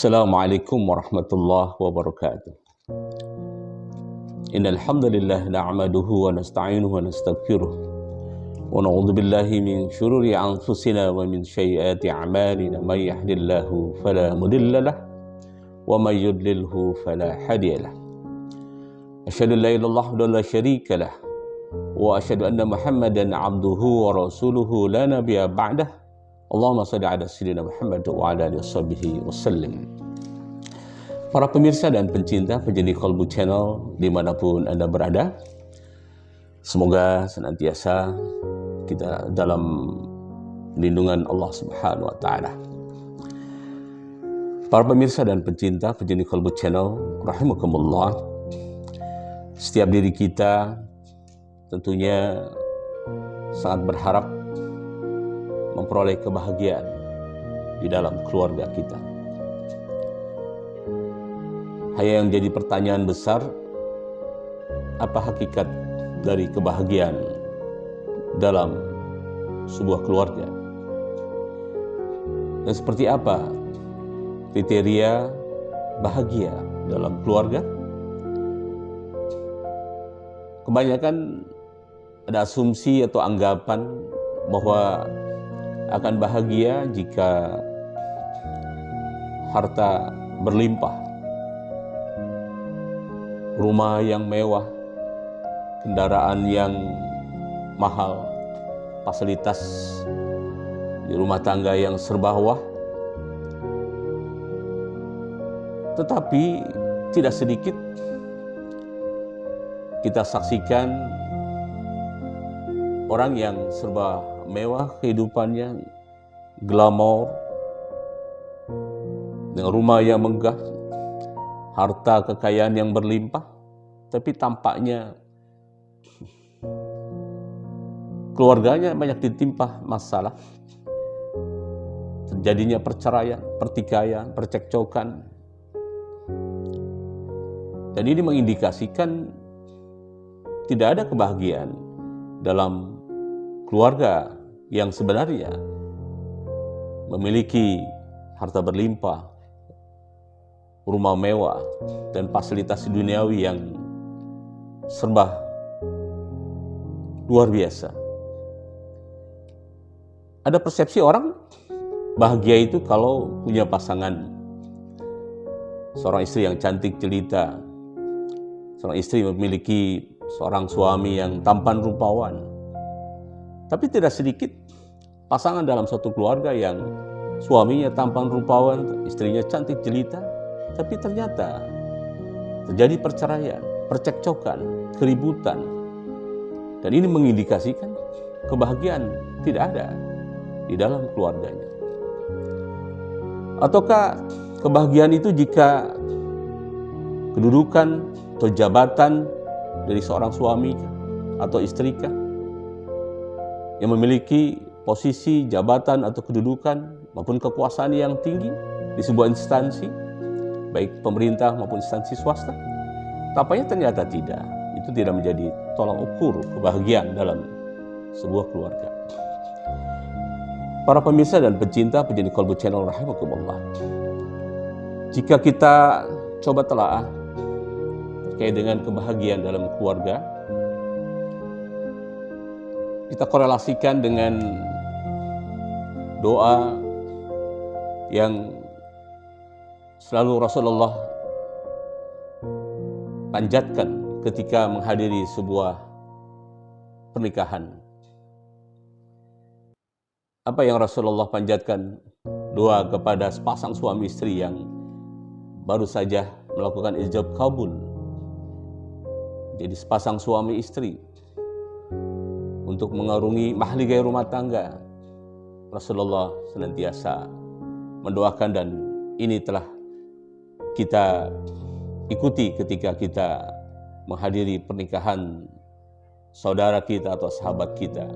Assalamualaikum warahmatullahi wabarakatuh. Innal hamdalillah na'maduhu wa nasta'inuhu wa nastaghfiruh wa na'udzu billahi min shururi anfusina wa min sayyiati a'malina may yahdihillahu fala mudilla lahu wa may yudlilhu fala hadiya lahu. Asyhadu an la ilaha illallah wa la syarika lahu wa asyhadu anna Muhammadan 'abduhu wa rasuluhu la nabiyya ba'dahu. Allahumma shalli ala sayyidina Muhammad wa ala alihi wasallam. Para pemirsa dan pencinta penjadi Qalbu Channel dimanapun Anda berada, semoga senantiasa kita dalam lindungan Allah Subhanahu wa Ta'ala. Para pemirsa dan pencinta penjadi Qalbu Channel rahimakumullah, setiap diri kita tentunya sangat berharap memperoleh kebahagiaan di dalam keluarga kita. Hanya yang jadi pertanyaan besar, apa hakikat dari kebahagiaan dalam sebuah keluarga? Dan seperti apa kriteria bahagia dalam keluarga? Kebanyakan ada asumsi atau anggapan bahwa akan bahagia jika harta berlimpah, rumah yang mewah, kendaraan yang mahal, fasilitas di rumah tangga yang serba wah. Tetapi tidak sedikit kita saksikan orang yang serba mewah kehidupannya, glamor, dengan rumah yang megah, harta kekayaan yang berlimpah, tapi tampaknya keluarganya banyak ditimpa masalah, terjadinya perceraian, pertikaian, percekcokan. Dan ini mengindikasikan tidak ada kebahagiaan dalam keluarga yang sebenarnya memiliki harta berlimpah, rumah mewah, dan fasilitas duniawi yang serba luar biasa. Ada persepsi orang bahagia itu kalau punya pasangan, seorang istri yang cantik jelita, seorang istri memiliki seorang suami yang tampan rupawan. Tapi tidak sedikit pasangan dalam suatu keluarga yang suaminya tampan rupawan, istrinya cantik jelita, tapi ternyata terjadi perceraian, percekcokan, keributan. Dan ini mengindikasikan kebahagiaan tidak ada di dalam keluarganya. Ataukah kebahagiaan itu jika kedudukan atau jabatan dari seorang suami atau istri yang memiliki posisi, jabatan atau kedudukan maupun kekuasaan yang tinggi di sebuah instansi, baik pemerintah maupun instansi swasta? Tampaknya ternyata tidak. Itu tidak menjadi tolak ukur kebahagiaan dalam sebuah keluarga. Para pemirsa dan pecinta penjadi Qalbu Channel rahimakumullah, jika kita coba telaah terkait dengan kebahagiaan dalam keluarga, kita korelasikan dengan doa yang selalu Rasulullah panjatkan ketika menghadiri sebuah pernikahan. Apa yang Rasulullah panjatkan? Doa kepada sepasang suami istri yang baru saja melakukan ijab kabul. Jadi sepasang suami istri untuk mengarungi mahligai rumah tangga, Rasulullah senantiasa mendoakan, dan ini telah kita ikuti ketika kita menghadiri pernikahan saudara kita atau sahabat kita,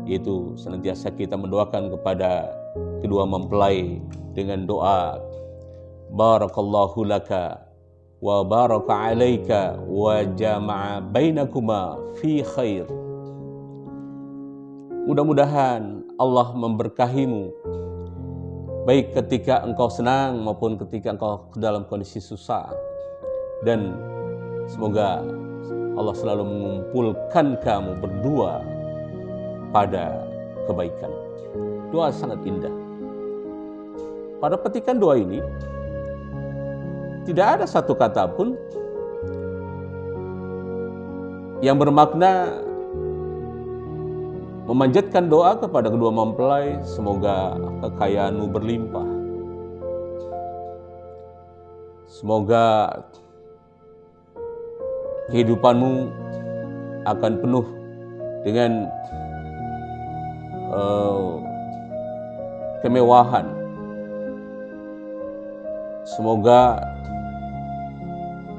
yaitu senantiasa kita mendoakan kepada kedua mempelai dengan doa barakallahu laka wa baraka alaika wa jama'a bainakuma fi khair. Mudah-mudahan Allah memberkahimu baik ketika engkau senang maupun ketika engkau dalam kondisi susah. Dan semoga Allah selalu mengumpulkan kamu berdua pada kebaikan. Doa sangat indah. Pada petikan doa ini tidak ada satu kata pun yang bermakna memanjatkan doa kepada kedua mempelai, semoga kekayaanmu berlimpah, semoga kehidupanmu akan penuh dengan kemewahan, semoga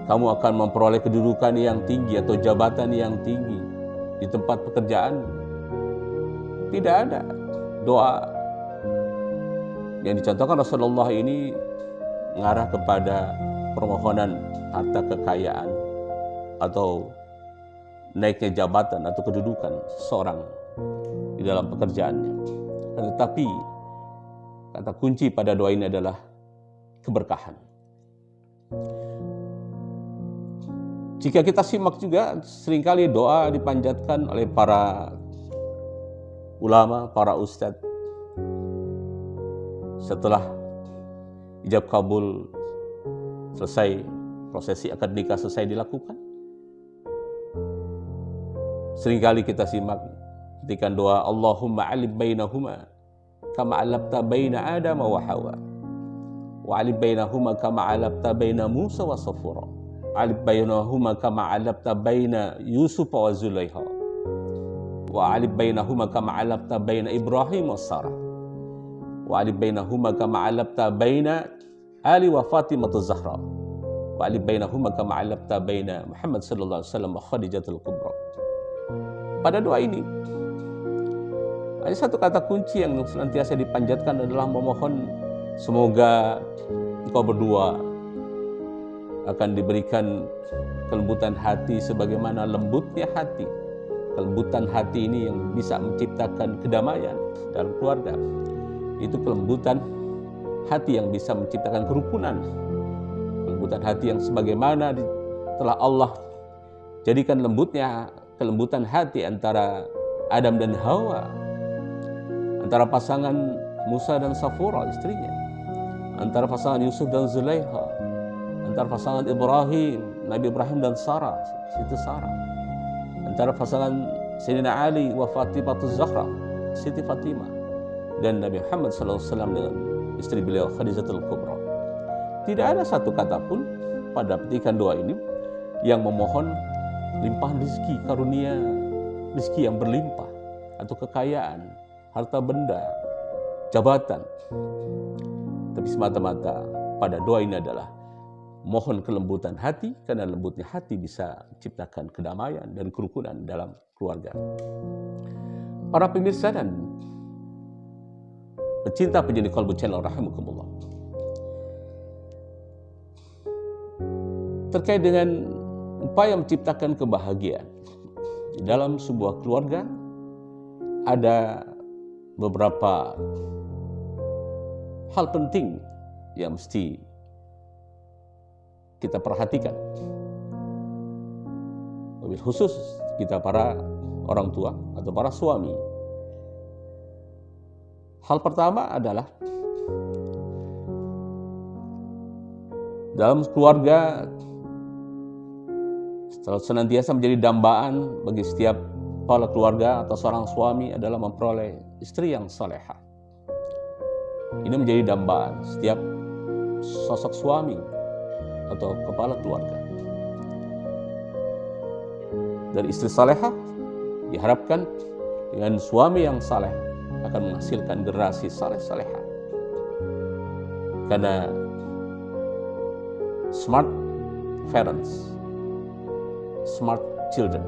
kamu akan memperoleh kedudukan yang tinggi atau jabatan yang tinggi di tempat pekerjaan. Tidak ada doa yang dicontohkan Rasulullah ini mengarah kepada permohonan harta kekayaan atau naiknya jabatan atau kedudukan seseorang di dalam pekerjaannya. Tetapi kata kunci pada doa ini adalah keberkahan. Jika kita simak juga, seringkali doa dipanjatkan oleh para ulama, para ustadz. Setelah ijab kabul selesai, prosesi akad nikah selesai dilakukan, seringkali kita simak ketika doa, Allahumma alif bainahuma kama alabta baina Adam wa Hawa, wa alif bainahuma kama alabta baina Musa wa Safura, alif bainahuma kama alabta baina Yusuf wa Zulaiha, wa alif bainahuma kama alabta baina Ibrahim wa Sarah, wa alif bainahuma kama alabta baina Ali wa Fatimah Zahra, wa alif bainahuma kama alabta baina Muhammad sallallahu alaihi wasallam wa Khadijatul Kubra. Pada doa ini ada satu kata kunci yang senantiasa dipanjatkan adalah memohon semoga engkau berdua akan diberikan kelembutan hati sebagaimana lembutnya hati. Kelembutan hati ini yang bisa menciptakan kedamaian dalam keluarga. Itu kelembutan hati yang bisa menciptakan kerukunan. Kelembutan hati yang sebagaimana telah Allah jadikan kelembutan hati antara Adam dan Hawa, antara pasangan Musa dan Safura istrinya, antara pasangan Yusuf dan Zulaiha, antara pasangan Nabi Ibrahim dan Sarah, Siti Sarah, antara pasangan Sayyidina Ali wa Fatimah Zahra, Siti Fatimah, dan Nabi Muhammad SAW dengan istri beliau Khadijatul Kubra. Tidak ada satu kata pun pada petikan doa ini yang memohon limpahan rezeki, karunia rezeki yang berlimpah atau kekayaan, harta benda, jabatan. Tapi semata-mata pada doa ini adalah mohon kelembutan hati, karena lembutnya hati bisa menciptakan kedamaian dan kerukunan dalam keluarga. Para pemirsa dan pecinta penyanyi Qalbu Channel rahimakumullah, terkait dengan upaya menciptakan kebahagiaan di dalam sebuah keluarga, ada beberapa hal penting yang mesti kita perhatikan. Lebih khusus kita para orang tua atau para suami. Hal pertama adalah dalam keluarga senantiasa menjadi dambaan bagi setiap kepala keluarga atau seorang suami adalah memperoleh istri yang salehah. Ini menjadi dambaan setiap sosok suami atau kepala keluarga. Dari istri salehah diharapkan dengan suami yang saleh akan menghasilkan generasi saleh-salehah. Karena smart parents, smart children.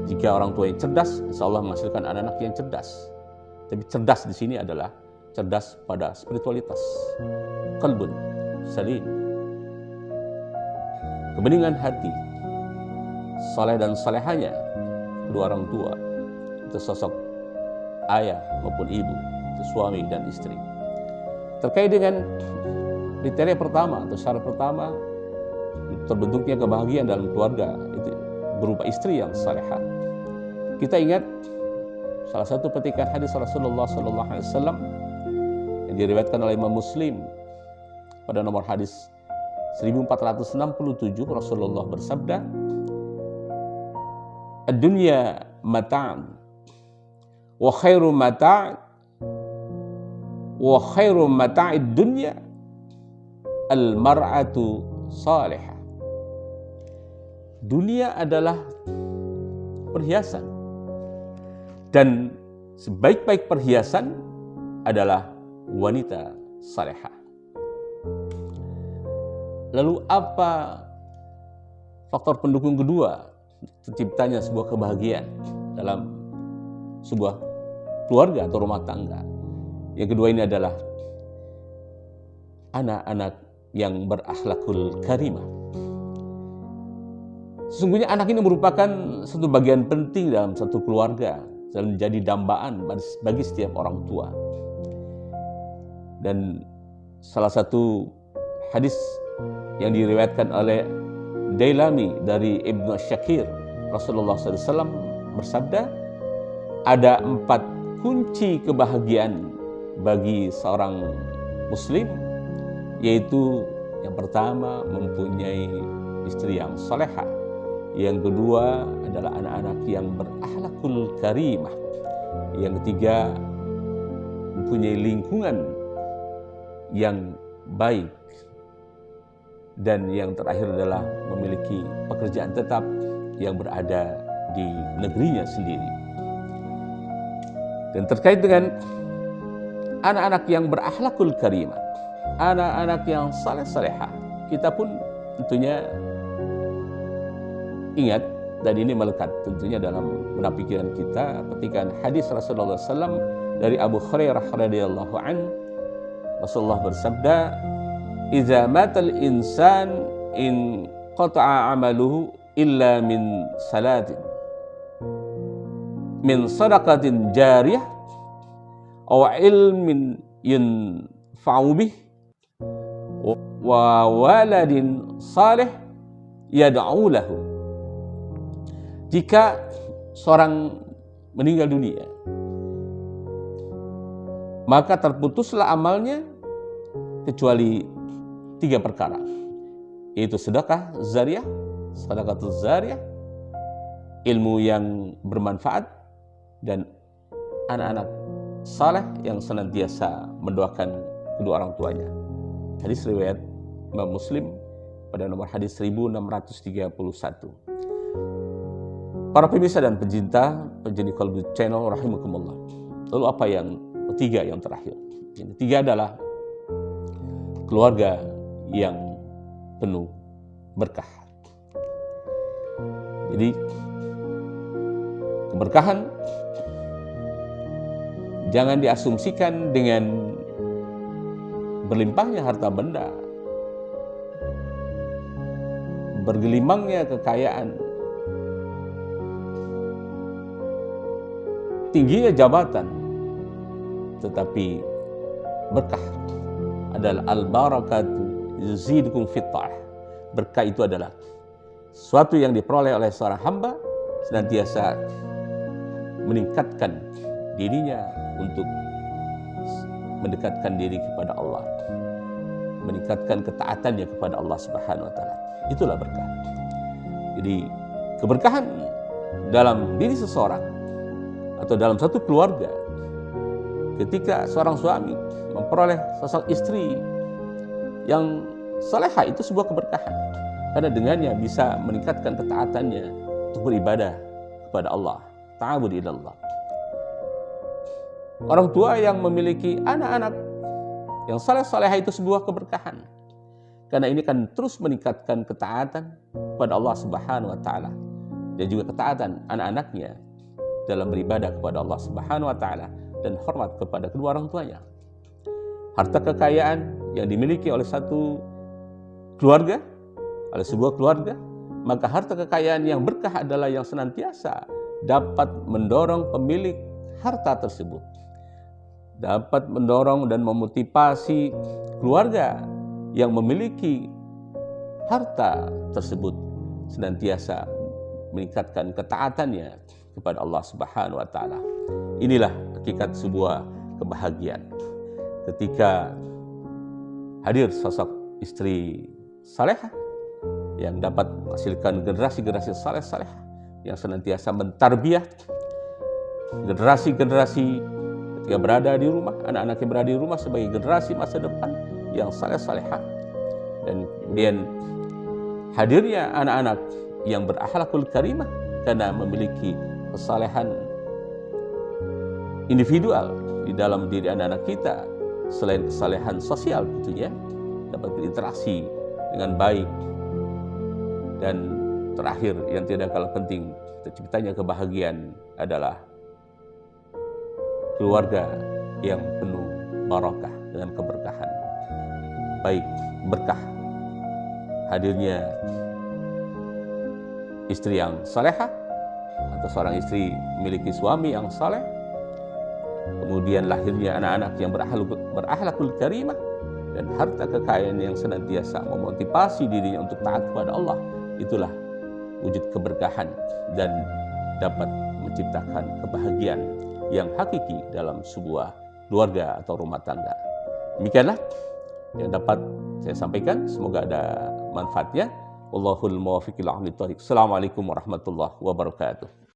Jika orang tua yang cerdas, insya Allah menghasilkan anak-anak yang cerdas. Tapi cerdas di sini adalah cerdas pada spiritualitas, qalbun salim, kebeningan hati, saleh dan salehanya kedua orang tua, itu sosok ayah maupun ibu, itu suami dan istri. terkait dengan kriteria pertama atau syarat pertama terbentuknya kebahagiaan dalam keluarga itu berupa istri yang salehah. Kita ingat salah satu petikan hadis Rasulullah SAW yang diriwayatkan oleh Imam Muslim pada nomor hadis 1467. Rasulullah bersabda, "Ad-dunya mata'an wa khairu mata'id dunya al-mar'atu salihah." Dunia adalah perhiasan, dan sebaik-baik perhiasan adalah wanita salehah. Lalu apa faktor pendukung kedua terciptanya sebuah kebahagiaan dalam sebuah keluarga atau rumah tangga? Yang kedua ini adalah anak-anak yang berakhlakul karimah. Sesungguhnya anak ini merupakan satu bagian penting dalam satu keluarga dan menjadi dambaan bagi setiap orang tua. Dan salah satu hadis yang diriwayatkan oleh Dailami dari Ibnu Syakir, Rasulullah SAW bersabda, ada 4 kunci kebahagiaan bagi seorang muslim, yaitu yang pertama mempunyai istri yang salehah, yang kedua adalah anak-anak yang berakhlakul karimah, yang ketiga mempunyai lingkungan yang baik, dan yang terakhir adalah memiliki pekerjaan tetap yang berada di negerinya sendiri. Dan terkait dengan anak-anak yang berakhlakul karimah, anak-anak yang saleh-salehah, kita pun tentunya ingat, dan ini melekat tentunya dalam benak pikiran kita, petikan hadis Rasulullah SAW dari Abu Hurairah radhiyallahu anhu. Rasulullah bersabda, "Idza matal insan in qata'a amaluhu illa min salatin, min sadaqatin jariyah, aw ilmin yunfa'u bih, wa waladin salih yad'u lahu." Jika seorang meninggal dunia, maka terputuslah amalnya kecuali 3 perkara, yaitu sedekah zariyah, sedekahul zariyah, ilmu yang bermanfaat, dan anak-anak saleh yang senantiasa mendoakan kedua orang tuanya. Hadis riwayat Imam Muslim pada nomor hadis 1631. Para pemirsa dan pencinta Qalbu Channel rahimakumullah. Lalu apa yang ketiga, yang terakhir? Yang ketiga adalah keluarga yang penuh berkah. Jadi keberkahan jangan diasumsikan dengan berlimpahnya harta benda, bergelimangnya kekayaan, tingginya jabatan, tetapi berkah adalah al-barakatu yazidukum fit ta'ah. Berkah itu adalah sesuatu yang diperoleh oleh seorang hamba senantiasa meningkatkan dirinya untuk mendekatkan diri kepada Allah, meningkatkan ketaatannya kepada Allah Subhanahu wa taala. Itulah berkah. Jadi keberkahan dalam diri seseorang atau dalam satu keluarga, ketika seorang suami memperoleh sosok istri yang salehah, itu sebuah keberkahan, karena dengannya bisa meningkatkan ketaatannya untuk beribadah kepada Allah, ta'abud ilallah. Orang tua yang memiliki anak-anak yang saleh-salehah itu sebuah keberkahan, karena ini kan terus meningkatkan ketaatan kepada Allah Subhanahu wa taala, dan juga ketaatan anak-anaknya dalam beribadah kepada Allah Subhanahu wa taala dan hormat kepada kedua orang tuanya. Harta kekayaan yang dimiliki oleh satu keluarga, oleh sebuah keluarga, maka harta kekayaan yang berkah adalah yang senantiasa dapat mendorong pemilik harta tersebut dapat mendorong dan memotivasi keluarga yang memiliki harta tersebut senantiasa meningkatkan ketaatannya kepada Allah Subhanahu wa taala. Inilah hakikat sebuah kebahagiaan. Ketika hadir sosok istri salehah yang dapat menghasilkan generasi-generasi saleh-salehah yang senantiasa mentarbiyah generasi-generasi ketika berada di rumah, anak-anak yang berada di rumah sebagai generasi masa depan yang saleh-salehah. Dan kemudian hadirnya anak-anak yang berakhlakul karimah karena memiliki kesalehan individual di dalam diri anak-anak kita, selain kesalehan sosial tentunya, dapat berinteraksi dengan baik. Dan terakhir yang tidak kalah penting, terciptanya kebahagiaan adalah keluarga yang penuh barakah dengan keberkahan. Baik berkah hadirnya istri yang salehah atau seorang istri memiliki suami yang saleh, kemudian lahirnya anak-anak yang berakhlakul karimah, dan harta kekayaan yang senantiasa memotivasi dirinya untuk taat kepada Allah. Itulah wujud keberkahan dan dapat menciptakan kebahagiaan yang hakiki dalam sebuah keluarga atau rumah tangga. Demikianlah yang dapat saya sampaikan, semoga ada manfaatnya. Wallahul muwaffiq ila aqwamit thoriq. Assalamualaikum warahmatullahi wabarakatuh.